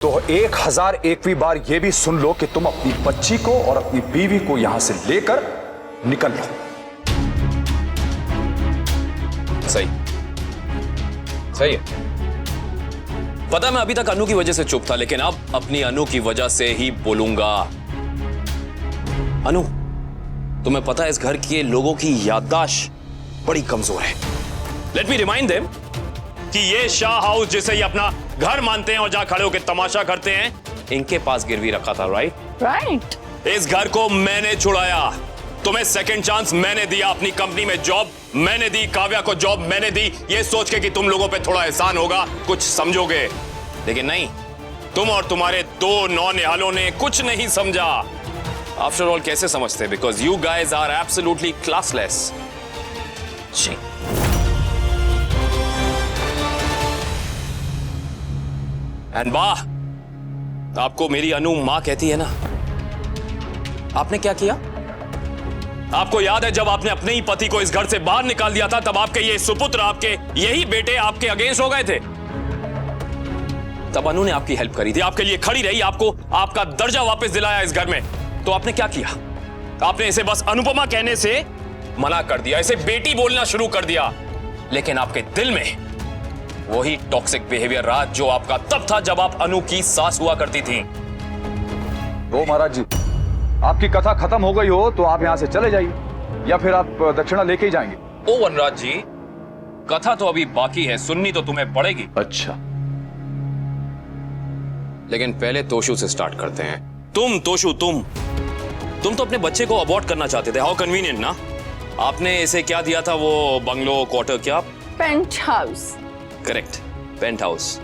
तो 1001वीं बार यह भी सुन लो कि तुम अपनी बच्ची को और अपनी बीवी को यहां से लेकर निकल लो। सही सही है। पता मैं अभी तक अनु की वजह से चुप था, लेकिन अब अपनी अनु की वजह से ही बोलूंगा। अनु, तुम्हें पता है इस घर के लोगों की याददाश्त बड़ी कमजोर है। लेट मी रिमाइंड देम कि ये शाह हाउस जिसे ये अपना घर मानते हैं और जहां खड़े होकर तमाशा करते हैं, इनके पास गिरवी रखा था। राइट। इस घर को मैंने छुड़ाया, तुम्हें सेकंड चांस मैंने दिया, अपनी कंपनी में जॉब मैंने दी, काव्या को जॉब मैंने दी, ये सोच के कि तुम लोगों पे थोड़ा एहसान होगा, कुछ समझोगे। लेकिन नहीं, तुम और तुम्हारे दो नौनिहालों ने कुछ नहीं समझा। आफ्टर ऑल कैसे समझते? Because you guys are absolutely classless. And वाह, आपको मेरी अनु मां कहती है ना। आपने क्या किया? आपको याद है जब आपने अपने ही पति को इस घर से बाहर निकाल दिया था, तब आपके ये सुपुत्र, आपके यही बेटे आपके अगेंस्ट हो गए थे। तब अनु ने आपकी हेल्प करी थी, आपके लिए खड़ी रही, आपको आपका दर्जा वापस दिलाया इस घर में। तो आपने क्या किया? आपने इसे बस अनुपमा कहने से मना कर दिया, इसे बेटी बोलना शुरू कर दिया। लेकिन आपके दिल में वही टॉक्सिक बिहेवियर रहा जो आपका तब था जब आप अनु की सास हुआ करती थी। तो महाराज जी, आपकी कथा खत्म हो गई हो तो आप यहां से चले जाइए, या फिर आप दक्षिणा लेके ही जाएंगे। ओ वनराज जी, कथा तो अभी बाकी है, सुननी तो तुम्हें पड़ेगी। अच्छा, लेकिन पहले तोशु से स्टार्ट करते हैं। तुम तोशु, तुम तो अपने बच्चे को अबॉर्ट करना चाहते थे। हाउ कन्वीनियंट ना। आपने इसे क्या दिया था, वो बंगलो, क्वार्टर, क्या? Penthouse. Correct, penthouse.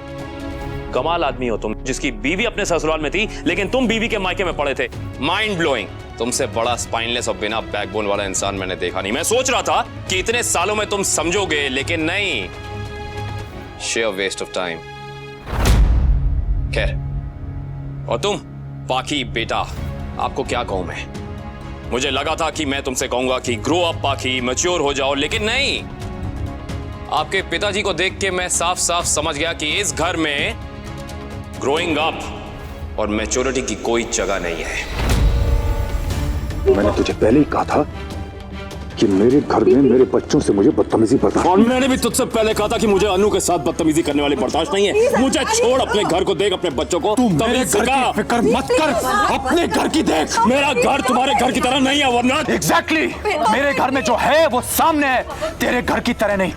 कमाल आदमी हो तुम, जिसकी बीवी अपने ससुराल में थी लेकिन तुम बीवी के मायके में पड़े थे। Mind blowing. तुमसे बड़ा स्पाइनलेस और बिना बैकबोन वाला इंसान मैंने देखा नहीं। मैं सोच रहा था कि इतने सालों में तुम समझोगे, लेकिन नहीं। Sheer waste of time. खैर, और तुम पाखी बेटा, आपको क्या कहूं मैं? मुझे लगा था कि मैं तुमसे कहूंगा कि ग्रो अप पाखी, मैच्योर हो जाओ, लेकिन नहीं। आपके पिताजी को देख के मैं साफ साफ समझ गया कि इस घर में ग्रोइंग अप और मैच्योरिटी की कोई जगह नहीं है। मैंने तुझे पहले ही कहा था कि मेरे घर में मेरे बच्चों से मुझे बदतमीजी बर्दाश्त। और मैंने भी तुझसे पहले कहा था कि मुझे अनु के साथ बदतमीजी करने वाली बर्दाश्त नहीं है। मुझे छोड़, अपने घर को देख, अपने बच्चों को। तू मेरे घर की फिक्र मत कर, अपने घर की देख। मेरा घर तुम्हारे घर की तरह नहीं है वरना। एग्जैक्टली, मेरे घर में जो है वो सामने है, तेरे घर की तरह नहीं।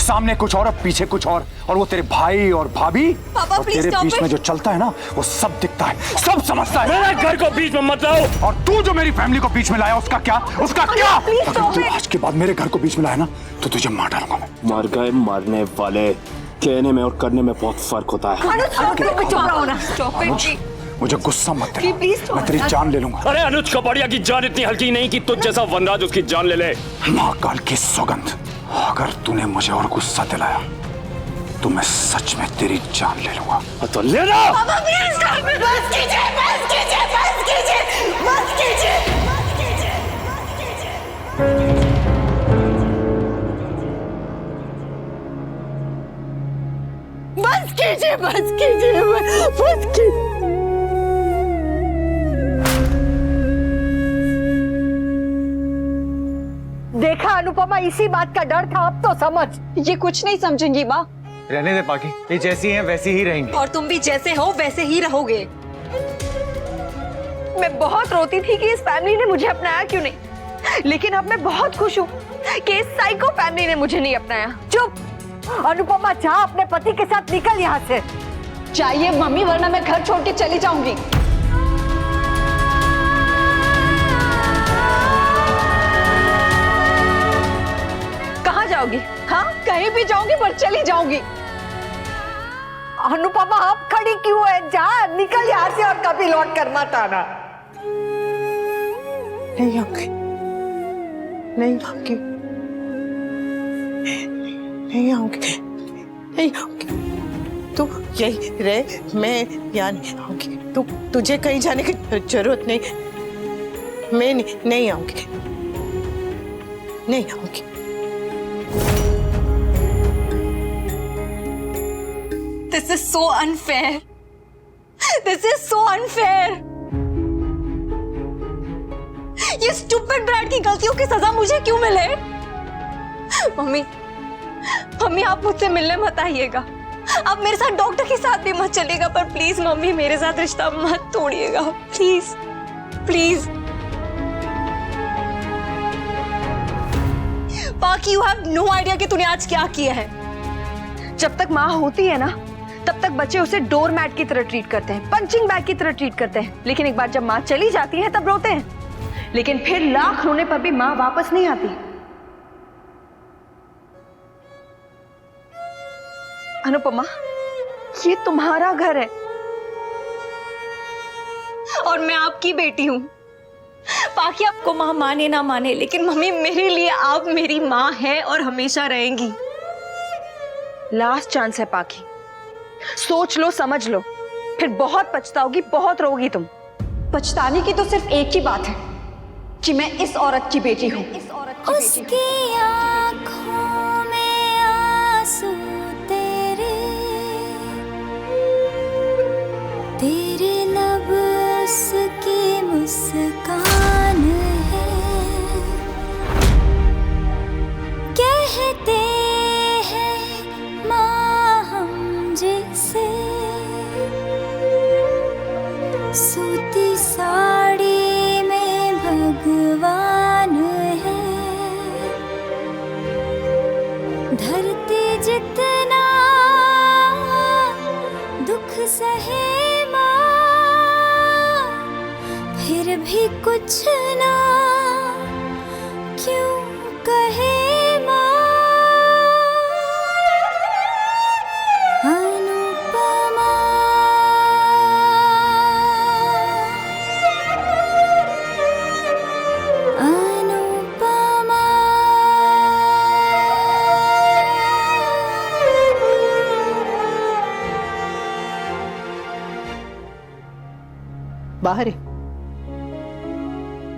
सामने कुछ और, पीछे कुछ और वो तेरे भाई और भाभी और तेरे बीच में जो चलता है ना, वो सब दिखता है, सब समझता है। मेरे घर को बीच में मत लाओ। और तू जो मेरी फैमिली को बीच में लाया, उसका क्या? अगर तू आज के बाद मेरे घर को बीच में लाया ना, तो तुझे मार डालूंगा मैं। मर गए मरने वाले, कहने में और करने में बहुत फर्क होता है। मुझे गुस्सा मत दिला, मैं तेरी जान ले लूंगा। अरे अनुज कपाड़िया की जान इतनी हल्की नहीं कि तुझ जैसा वनराज उसकी जान ले ले। महाकाल की सौगंध, अगर तूने मुझे और गुस्सा दिलाया तो मैं सच में तेरी जान ले लूंगा। तो ले लो। बस कीजिए। देखा अनुपमा, इसी बात का डर था, अब तो समझ। ये कुछ नहीं समझेंगी माँ। रहने दे पाकी, ये जैसी हैं वैसी ही रहेंगी। और तुम भी जैसे हो वैसे ही रहोगे। मैं बहुत रोती थी कि इस फैमिली ने मुझे अपनाया क्यों नहीं, लेकिन अब मैं बहुत खुश हूँ कि इस साइको फैमिली ने मुझे नहीं अपनाया। चुप अनुपमा, जा अपने पति के साथ निकल यहाँ से। चाहिए मम्मी, वरना मैं घर छोड़ के चली जाऊंगी। कहाँ जाओगी? हाँ, कहीं भी जाऊंगी, पर चली जाऊंगी। अनुपमा, अब खड़ी क्यों है? जा, निकल यहाँ से और कभी लौट कर मत आना। नहीं आऊंगी, नहीं आऊंगी, नहीं आऊंगी, नहीं आऊंगी। तू यही रहे, मैं यहाँ नहीं आऊंगी। तुझे कहीं जाने की जरूरत नहीं। मैं नहीं आऊंगी, नहीं आऊंगी। This is so unfair. This is so unfair. ये स्टूपिड ब्रांड की गलतियों की सजा मुझे क्यों मिले? मम्मी, मम्मी आप मुझसे मिलने मत आइएगा, आप मेरे साथ डॉक्टर के साथ भी मत चलिएगा, पर प्लीज मम्मी मेरे साथ रिश्ता मत तोड़िएगा, प्लीज प्लीज। बाकी यू हैव नो आइडिया कि तूने आज क्या किया है। जब तक माँ होती है ना, तब तक बच्चे उसे डोर मैट की तरह ट्रीट करते हैं, पंचिंग बैग की तरह ट्रीट करते हैं, लेकिन एक बार जब माँ चली जाती है तब रोते हैं, लेकिन फिर लाख रोने पर भी माँ वापस नहीं आती। अनुपमा, ये तुम्हारा घर है और मैं आपकी बेटी हूं। बाकी आपको माँ माने ना माने, लेकिन मम्मी मेरे लिए आप मेरी माँ हैं और हमेशा रहेंगी। लास्ट चांस है पाकी, सोच लो, समझ लो, फिर बहुत पछताओगी, बहुत रोगी तुम। पछताने की तो सिर्फ एक ही बात है कि मैं इस औरत की बेटी हूँ। उसकी आँखों में आंसू तेरे, तेरे लब उसकी मुस्कान है। कहते हैं माँ हम जैसे, सूती साड़ी में भगवान है। धरती जितना दुख सहे माँ, फिर भी कुछ ना क्यों कहे माँ। अनुपमा, अनुपमा। बाहर है,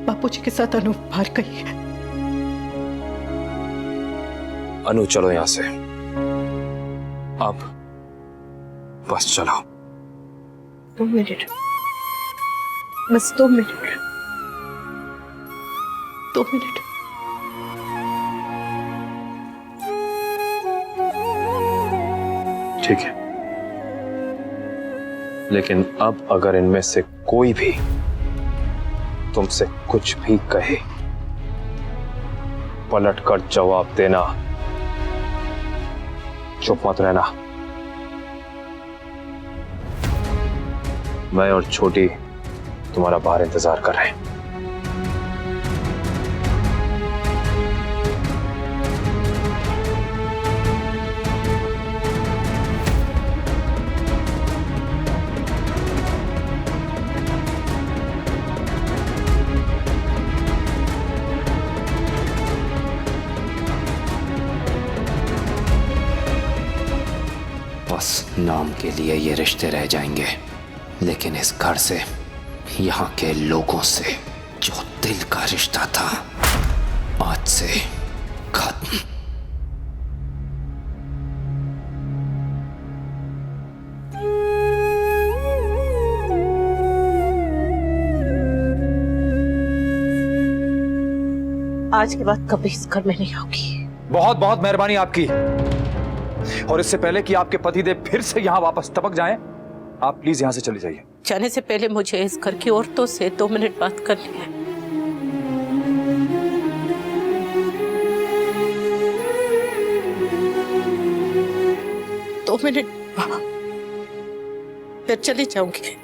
बापूजी के साथ अनु बाहर गई है। अनु चलो यहां से, अब बस चलो। 2 मिनट, बस 2 मिनट, 2 मिनट। ठीक है, लेकिन अब अगर इनमें से कोई भी तुमसे कुछ भी कहे, पलटकर जवाब देना, चुप मत रहना। मैं और छोटी तुम्हारा बाहर इंतजार कर रहे हैं। बस नाम के लिए ये रिश्ते रह जाएंगे, लेकिन इस घर से, यहाँ के लोगों से जो दिल का रिश्ता था, आज से खत्म। आज के बाद कभी इस घर में नहीं आऊंगी। बहुत बहुत मेहरबानी आपकी। और इससे पहले कि आपके पतिदेव फिर से यहाँ वापस टपक जाएं, आप प्लीज यहाँ से चली जाइए। जाने से पहले मुझे इस घर की औरतों से 2 मिनट बात करनी है। दो मिनट, फिर चली जाऊंगी।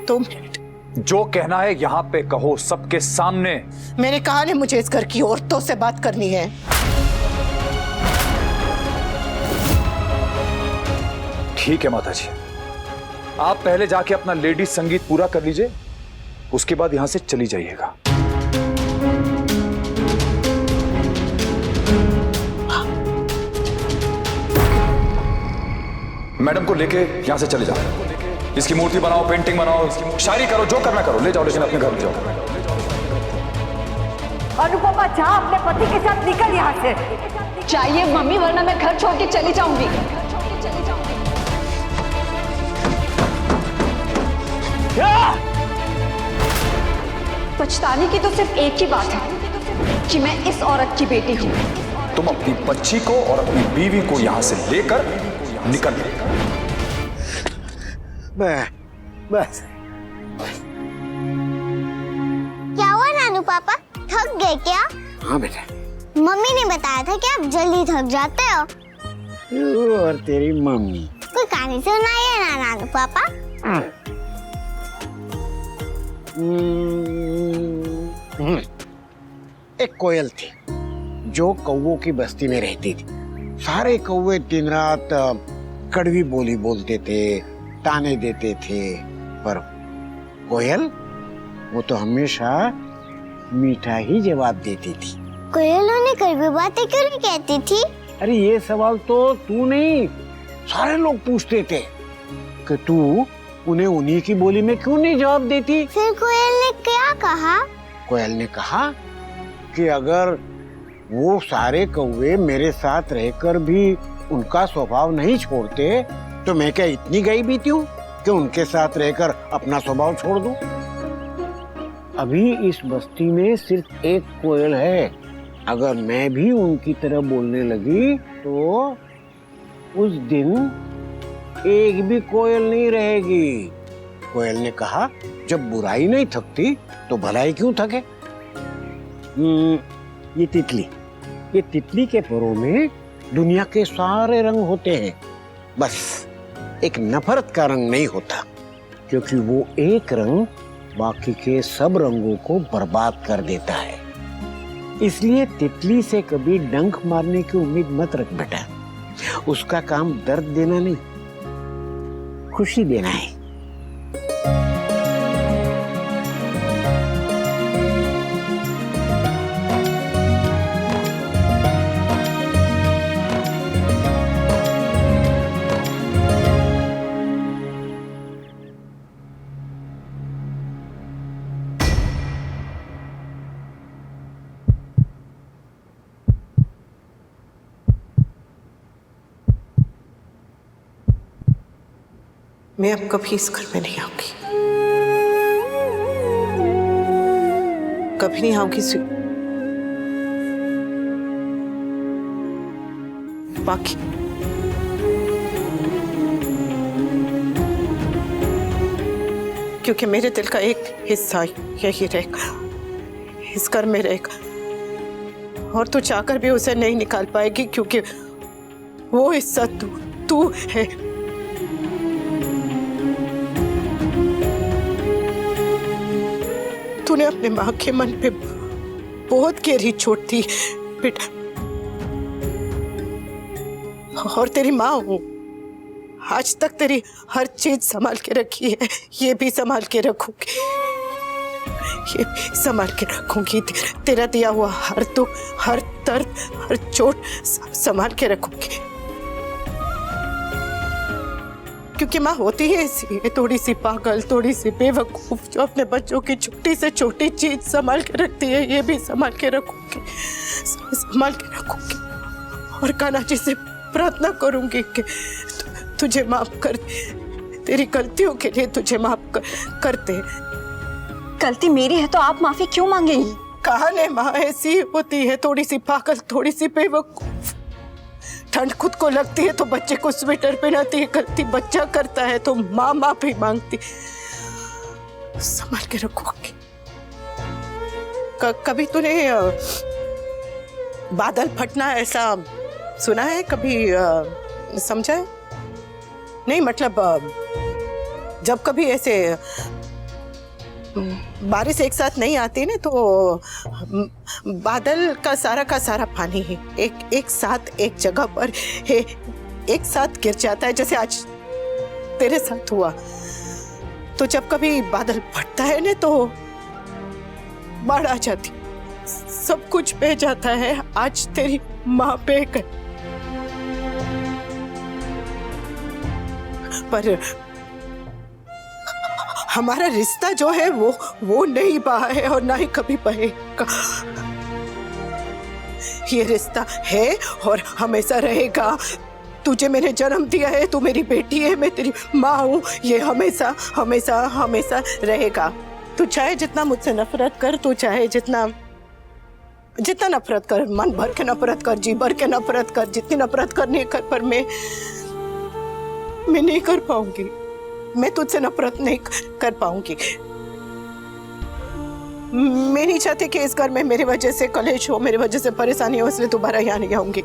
2 मिनट। जो कहना है यहाँ पे कहो, सबके सामने। मैंने कहा नहीं मुझे इस घर की औरतों से बात करनी है। ठीक है माता जी, आप पहले जाके अपना लेडीज संगीत पूरा कर लीजिए, उसके बाद यहां से चली जाइएगा। मैडम को लेके यहां से चले जाओ। इसकी मूर्ति बनाओ, पेंटिंग बनाओ, शायरी करो, जो करना करो, ले जाओ, लेकिन अपने घर ले जाओ। अनुपमा जा, अपने पति के साथ निकल यहाँ से। चाहिए मम्मी, वरना मैं घर छोड़ के चली जाऊंगी। पछताने की तो सिर्फ एक ही बात है कि मैं इस औरत की बेटी हूँ। तुम अपनी बच्ची को और अपनी बीवी को यहां से लेकर निकल। बस क्या हुआ नानू पापा, थक गए क्या? हाँ बेटा, मम्मी ने बताया था कि आप जल्दी थक जाते हो। तू और तेरी मम्मी। कोई कहानी सुनाइए ना नानू पापा। एक कोयल थी जो कौवों की बस्ती में रहती थी। सारे कौवे दिन रात कड़वी बोली बोलते थे, ताने देते थे, पर कोयल वो तो हमेशा मीठा ही जवाब देती थी। कोयलों ने कड़वी बातें क्यों कहती थी? अरे ये सवाल तो तू नहीं, सारे लोग पूछते थे कि तू उन्हें उन्हीं की बोली में क्यों नहीं जवाब देती। फिर कोयल ने क्या कहा? कोयल ने कहा कि अगर वो सारे कौवे मेरे साथ रहकर भी उनका स्वभाव नहीं छोड़ते तो मैं क्या इतनी गई बीती हूँ कि उनके साथ रहकर अपना स्वभाव छोड़ दूं। अभी इस बस्ती में सिर्फ एक कोयल है, अगर मैं भी उनकी तरह बोलने लगी तो उस दिन एक भी कोयल नहीं रहेगी। कोयल ने कहा जब बुराई नहीं थकती तो भलाई क्यों थके। ये तितली के परों में दुनिया के सारे रंग होते हैं, बस एक नफरत का रंग नहीं होता, क्योंकि वो एक रंग बाकी के सब रंगों को बर्बाद कर देता है। इसलिए तितली से कभी डंक मारने की उम्मीद मत रख बेटा। उसका काम दर्द देना नहीं, खुशी देना है। मैं अब कभी इस घर में नहीं आऊंगी, कभी नहीं आऊंगी। बाकी क्योंकि मेरे दिल का एक हिस्सा यही रहेगा, इस घर में रहेगा, और तू चाहकर भी उसे नहीं निकाल पाएगी, क्योंकि वो हिस्सा तू है। तूने अपने माँ के मन पे बहुत गहरी चोट दी बेटा, और तेरी माँ हूँ, आज तक तेरी हर चीज संभाल के रखी है, ये भी संभाल के रखूंगी, ये भी संभाल के रखूंगी। तेरा दिया हुआ हर दुख, हर दर्द, हर चोट संभाल के रखूंगी, क्योंकि माँ होती है ऐसी, थोड़ी सी पागल, थोड़ी सी बेवकूफ, जो अपने बच्चों की छोटी से छोटी चीज संभाल के रखती है, ये भी संभाल के रखूंगी, संभाल के रखूंगी। और कान्हा जी से प्रार्थना करूंगी कि तुझे माफ कर दे, तेरी गलतियों के लिए तुझे माफ कर दे। गलती मेरी है तो आप माफी क्यों मांगेंगी? कहा ने माँ ऐसी होती है, थोड़ी सी पागल, थोड़ी सी बेवकूफ। ठंड खुद को लगती है तो बच्चे को स्वेटर पहनाती है, गलती बच्चा करता है तो माँ माफी मांगती। संभाल के रखूंगी। कभी तूने बादल फटना ऐसा सुना है, कभी समझा है? नहीं, मतलब जब कभी ऐसे बारिश एक साथ नहीं आती ना, तो बादल का सारा पानी ही एक साथ एक जगह पर एक साथ गिर जाता है, जैसे आज तेरे साथ हुआ। तो जब कभी बादल फटता है ना तो बाढ़ आ जाती, सब कुछ बह जाता है। आज तेरी माँ बह गई, पर हमारा रिश्ता जो है वो नहीं बहा है और ना ही कभी बहेगा। ये रिश्ता है और हमेशा रहेगा। तुझे मैंने जन्म दिया है, तू मेरी बेटी है, मैं तेरी माँ हूँ, ये हमेशा हमेशा हमेशा रहेगा। तू चाहे जितना मुझसे नफरत कर, तू चाहे जितना नफरत कर, मन भर के नफरत कर, जी भर के नफरत कर, जितनी नफरत करनी कर, पर मैं नहीं कर पाऊंगी। मैं तुझसे नफरत नहीं कर पाऊंगी। मैं नहीं चाहती कि इस घर में मेरी वजह से कलेश हो, मेरी वजह से परेशानी हो, इसलिए दोबारा यहाँ नहीं आऊंगी।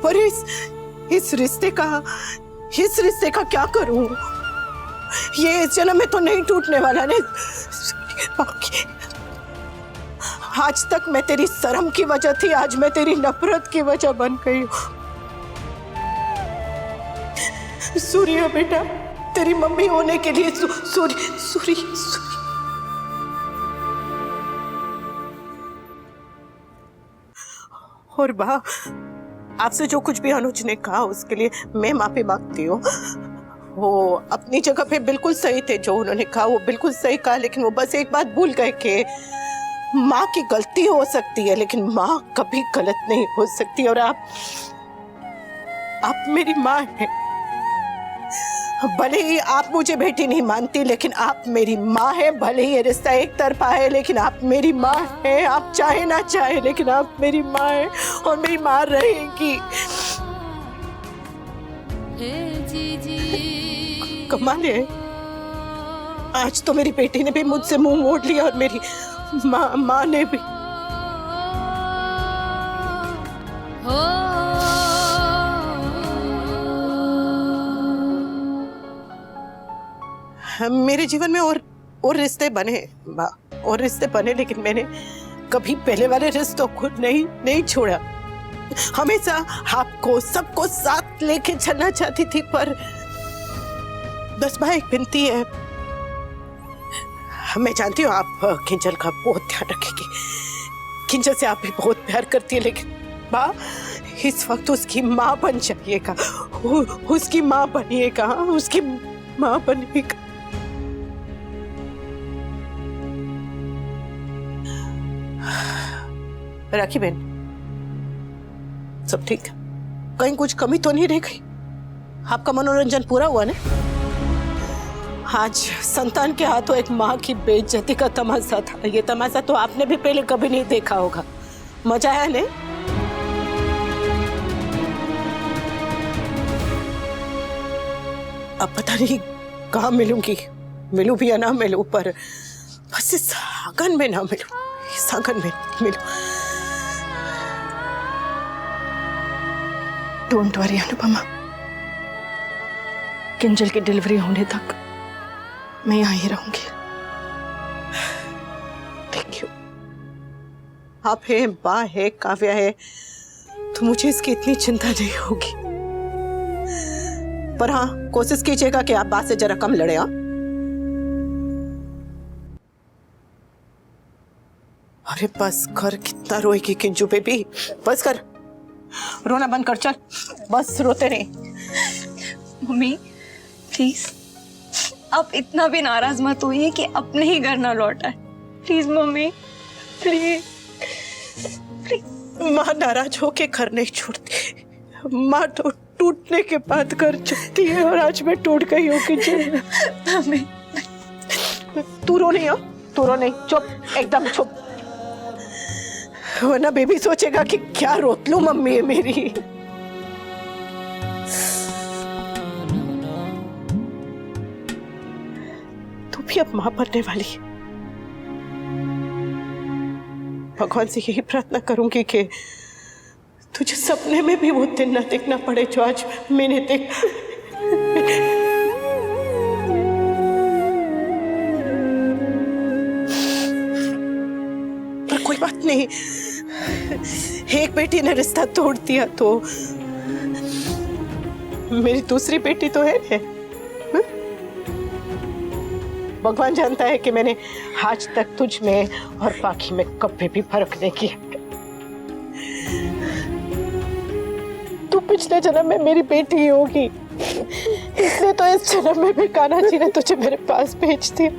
पर इस रिश्ते का क्या करूं? ये इस जन्म में तो नहीं टूटने वाला नहीं। आज तक मैं तेरी शर्म की वजह थी, आज मैं तेरी नफरत की वजह बन गई हूं। सूर्य बेटा, तेरी मम्मी होने के लिए सूर्य और बा, आपसे जो कुछ भी अनुज ने कहा उसके लिए मैं माफी मांगती हूँ। वो अपनी जगह पे बिल्कुल सही थे, जो उन्होंने कहा वो बिल्कुल सही कहा, लेकिन वो बस एक बात भूल गए कि माँ की गलती हो सकती है लेकिन माँ कभी गलत नहीं हो सकती। और आप मेरी माँ हैं। भले ही आप मुझे बेटी नहीं मानती, लेकिन आप मेरी माँ है। भले ही ये रिश्ता एक तरफा है, लेकिन आप मेरी माँ है। आप चाहे ना चाहे, लेकिन आप मेरी माँ है और मेरी माँ रहेगी। कमाल है, आज तो मेरी बेटी ने भी मुझसे मुंह मोड़ लिया और मेरी माँ ने भी। मेरे जीवन में और रिश्ते बने, और रिश्ते बने, लेकिन मैंने कभी पहले वाले रिश्तों को नहीं छोड़ा। हमेशा आपको सबको साथ लेके चलना चाहती थी, पर बस भाई एक विनती है। मैं जानती हूँ आप किंजल का बहुत ध्यान रखेगी, किंजल से आप भी बहुत प्यार करती है, लेकिन माँ इस वक्त उसकी माँ बन जाइएगा, उसकी माँ बनिएगा, उसकी माँ बनिएगा। राखी बहन, सब ठीक है? कहीं कुछ कमी तो नहीं रह गई? आपका मनोरंजन पूरा हुआ ना? आज संतान के हाथों एक माँ की बेइज्जती का तमाशा था। ये तमाशा तो आपने भी पहले कभी नहीं देखा होगा। मजा आया नहीं? अब पता नहीं कहाँ मिलूं भी या ना मिलूं, पर बस इस आंगन में ना मिलूं, इस आंगन में मिलूं। डोंट वरी अनुपमा, किंजल की डिलीवरी होने तक मैं यहाँ ही रहूंगी। Thank you. आप है, बा है, काव्या है, तो मुझे इसकी इतनी चिंता नहीं होगी। पर हाँ, कोशिश कीजिएगा कि आप बा से जरा कम लड़े। हाँ, अरे बस कर, कितना रोएगी किंजू बेबी, बस कर, रोना बंद कर, चल बस, रोते नहीं। मम्मी प्लीज, आप इतना भी नाराज मत होइए कि अपने ही घर ना लौटा है। Please mummy, please. माँ नाराज होके घर नहीं छोड़ती, माँ तो टूटने के बाद घर छोड़ती है, और आज मैं टूट गई हूँ कि तू रो नहीं, हो तू रो नहीं, चुप, एकदम चुप, वरना बेबी सोचेगा कि क्या रोतलू मम्मी है मेरी। तू भी अब मां बनने वाली है। भगवान से यही प्रार्थना करूंगी कि तुझे सपने में भी वो दिन न देखना पड़े जो आज मैंने देखा। पर कोई बात नहीं, एक बेटी ने रिश्ता तोड़ दिया तो मेरी दूसरी बेटी तो है। भगवान जानता है कि मैंने आज तक तुझ में और बाकी में कभी भी फर्क नहीं किया। तू पिछले जन्म में मेरी बेटी ही होगी, इसलिए तो इस जन्म में भी कान्हा जी ने तुझे मेरे पास भेज दिया।